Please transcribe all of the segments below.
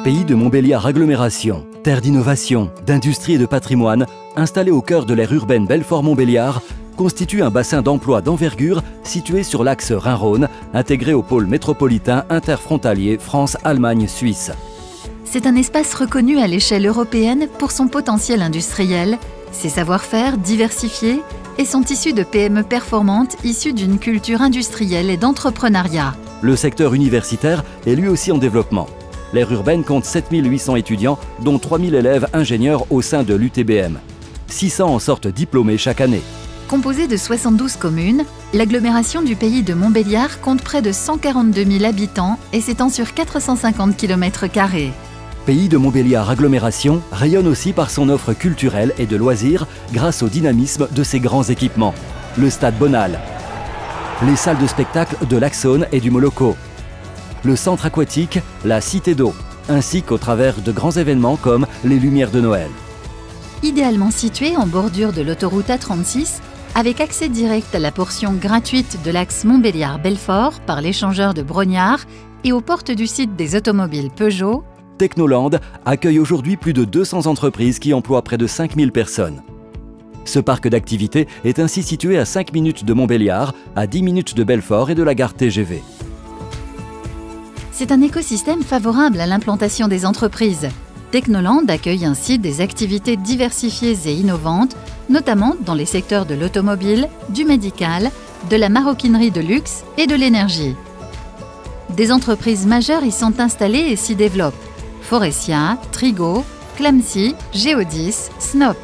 Pays de Montbéliard Agglomération, terre d'innovation, d'industrie et de patrimoine, installé au cœur de l'aire urbaine Belfort-Montbéliard, constitue un bassin d'emploi d'envergure situé sur l'axe Rhin-Rhône, intégré au pôle métropolitain interfrontalier France-Allemagne-Suisse. C'est un espace reconnu à l'échelle européenne pour son potentiel industriel, ses savoir-faire diversifiés et son tissu de PME performantes issues d'une culture industrielle et d'entrepreneuriat. Le secteur universitaire est lui aussi en développement. L'aire urbaine compte 7800 étudiants, dont 3000 élèves ingénieurs au sein de l'UTBM. 600 en sortent diplômés chaque année. Composée de 72 communes, l'agglomération du Pays de Montbéliard compte près de 142 000 habitants et s'étend sur 450 km². Pays de Montbéliard Agglomération rayonne aussi par son offre culturelle et de loisirs grâce au dynamisme de ses grands équipements. Le stade Bonal, les salles de spectacle de l'Axone et du Moloko, le centre aquatique, la Cité d'eau, ainsi qu'au travers de grands événements comme les Lumières de Noël. Idéalement situé en bordure de l'autoroute A36, avec accès direct à la portion gratuite de l'axe Montbéliard-Belfort par l'échangeur de Brognard et aux portes du site des automobiles Peugeot, Technoland accueille aujourd'hui plus de 200 entreprises qui emploient près de 5000 personnes. Ce parc d'activités est ainsi situé à 5 minutes de Montbéliard, à 10 minutes de Belfort et de la gare TGV. C'est un écosystème favorable à l'implantation des entreprises. Technoland accueille ainsi des activités diversifiées et innovantes, notamment dans les secteurs de l'automobile, du médical, de la maroquinerie de luxe et de l'énergie. Des entreprises majeures y sont installées et s'y développent. Forestia, Trigo, Clamcy, Geodis, Snop.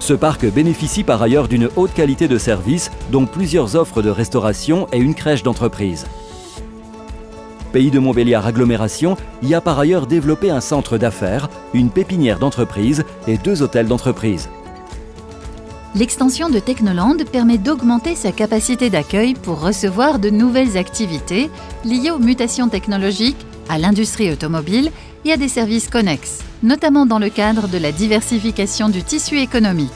Ce parc bénéficie par ailleurs d'une haute qualité de service, dont plusieurs offres de restauration et une crèche d'entreprise. Pays de Montbéliard Agglomération y a par ailleurs développé un centre d'affaires, une pépinière d'entreprise et 2 hôtels d'entreprise. L'extension de Technoland permet d'augmenter sa capacité d'accueil pour recevoir de nouvelles activités liées aux mutations technologiques, à l'industrie automobile et à des services connexes, notamment dans le cadre de la diversification du tissu économique.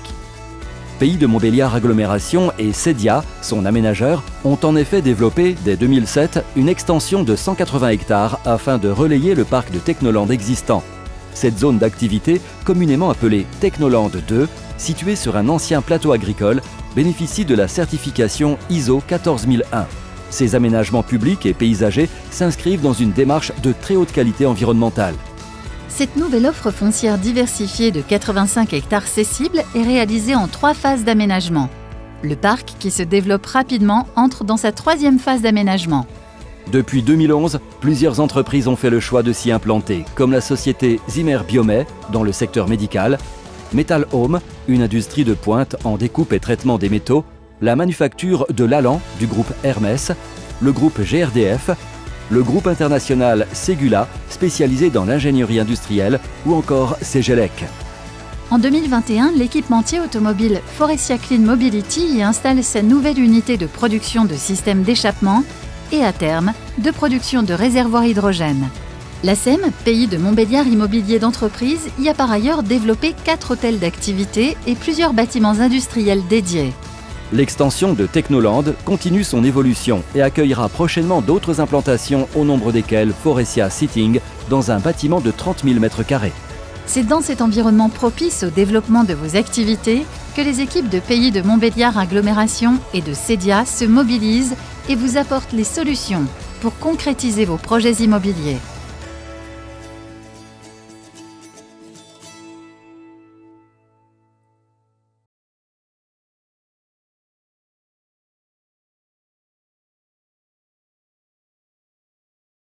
Pays de Montbéliard Agglomération et CEDIA, son aménageur, ont en effet développé, dès 2007, une extension de 180 hectares afin de relayer le parc de Technoland existant. Cette zone d'activité, communément appelée Technoland 2, située sur un ancien plateau agricole, bénéficie de la certification ISO 14001. Ces aménagements publics et paysagers s'inscrivent dans une démarche de très haute qualité environnementale. Cette nouvelle offre foncière diversifiée de 85 hectares cessibles est réalisée en 3 phases d'aménagement. Le parc, qui se développe rapidement, entre dans sa 3e phase d'aménagement. Depuis 2011, plusieurs entreprises ont fait le choix de s'y implanter, comme la société Zimmer Biomet dans le secteur médical, Metal Home, une industrie de pointe en découpe et traitement des métaux, la manufacture de l'Allan du groupe Hermès, le groupe GRDF, le groupe international Segula, spécialisé dans l'ingénierie industrielle, ou encore Cegelec. En 2021, l'équipementier automobile Forestia Clean Mobility y installe sa nouvelle unité de production de systèmes d'échappement et, à terme, de production de réservoirs hydrogène. L'ASEM, Pays de Montbéliard Immobilier d'entreprise, y a par ailleurs développé 4 hôtels d'activité et plusieurs bâtiments industriels dédiés. L'extension de Technoland continue son évolution et accueillera prochainement d'autres implantations, au nombre desquelles Forestia Seating, dans un bâtiment de 30 000 m². C'est dans cet environnement propice au développement de vos activités que les équipes de Pays de Montbéliard Agglomération et de CEDIA se mobilisent et vous apportent les solutions pour concrétiser vos projets immobiliers.